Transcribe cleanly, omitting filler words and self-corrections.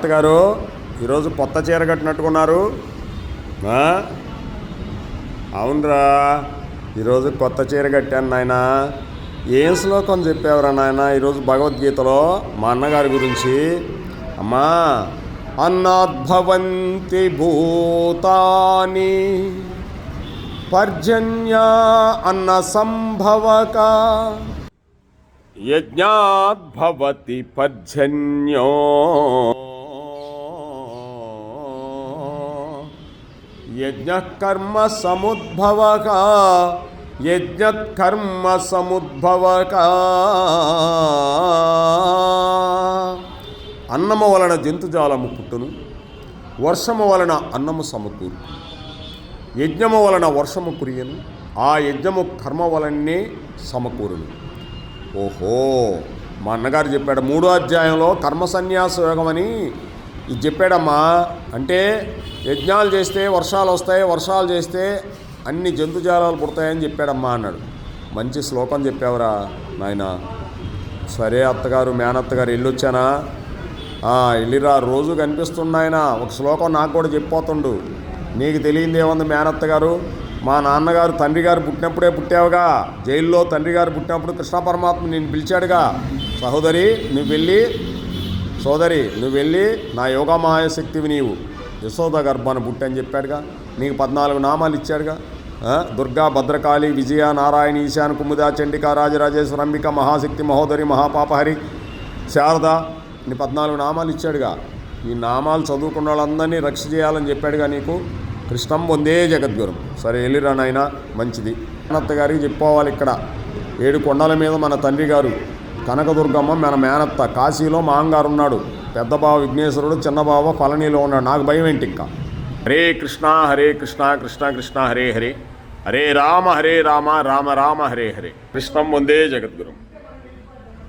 మేనత్త గారు ఈరోజు కొత్త చీర కట్టినట్టుకున్నారు. అవునరా, ఈరోజు కొత్త చీర కట్టాను నాయన. ఏం శ్లోకం చెప్పావురా నాయన ఈరోజు భగవద్గీతలో మా అన్నగారి గురించి? అమ్మా, అన్నాద్భవంతి భూతాని పర్జన్య అన్న సంభవక యజ్ఞాద్భవతి పర్జన్యో యజ్ఞకర్మ సముద్భవక యజ్ఞకర్మ సముద్భవక. అన్నము వలన జంతుజాలము పుట్టును, వర్షము వలన అన్నము సమకూరు, యజ్ఞము వలన వర్షము కురియను, ఆ యజ్ఞము కర్మ వలనే సమకూరును. ఓహో, మా అన్నగారు చెప్పాడు 3వ అధ్యాయంలో కర్మ సన్యాస యోగం అని ఇది చెప్పాడమ్మా. అంటే యజ్ఞాలు చేస్తే వర్షాలు వస్తాయి, వర్షాలు చేస్తే అన్ని జంతుజాలాలు పుడతాయని చెప్పాడమ్మా అన్నాడు. మంచి శ్లోకం చెప్పావురా నాయన. సరే అత్తగారు, మేనత్తగారు వెళ్ళొచ్చానా? వెళ్ళిరా, రోజు కనిపిస్తున్నాయన. ఒక శ్లోకం నాకు కూడా చెప్పిపోతుండు. నీకు తెలియంది ఏముంది మేనత్తగారు? మా నాన్నగారు తండ్రి గారు పుట్టినప్పుడే పుట్టావుగా. జైల్లో తండ్రి గారు పుట్టినప్పుడు కృష్ణ పరమాత్మ నేను పిలిచాడుగా, సహోదరి నువ్వు వెళ్ళి నా యోగమాయ శక్తివి నీవు, యశోద గర్భాన్ని పుట్టని చెప్పాడుగా. నీకు 14 నామాలు ఇచ్చాడుగా. దుర్గా, భద్రకాళి, విజయ, నారాయణ, ఈశాన్, కుముద, చండిక, రాజరాజేశ్వర, అంబిక, మహాశక్తి, మహోదరి, మహాపాపహరి, శారద, నీ 14 నామాలు ఇచ్చాడుగా. ఈ నామాలు చదువుకున్న వాళ్ళందరినీ రక్ష చేయాలని చెప్పాడుగా నీకు. కృష్ణం వందే జగద్గురం. సరే వెళ్ళిరా నాయన, మంచిది. మేనత్త గారికి చెప్పుకోవాలి. ఇక్కడ 7 కొండల మీద మన తండ్రి గారు కనకదుర్గమ్మ మన మేనత్త. కాశీలో మా అంగారు ఉన్నాడు, పెద్ద బావ విఘ్నేశ్వరుడు, చిన్న బావ పళనిలో ఉన్నాడు. నాకు భయం ఏంటి ఇంకా. హరే కృష్ణ కృష్ణ కృష్ణ హరే హరే, హరే రామ రామ రామ హరే హరే. కృష్ణం వందే జగద్గురం.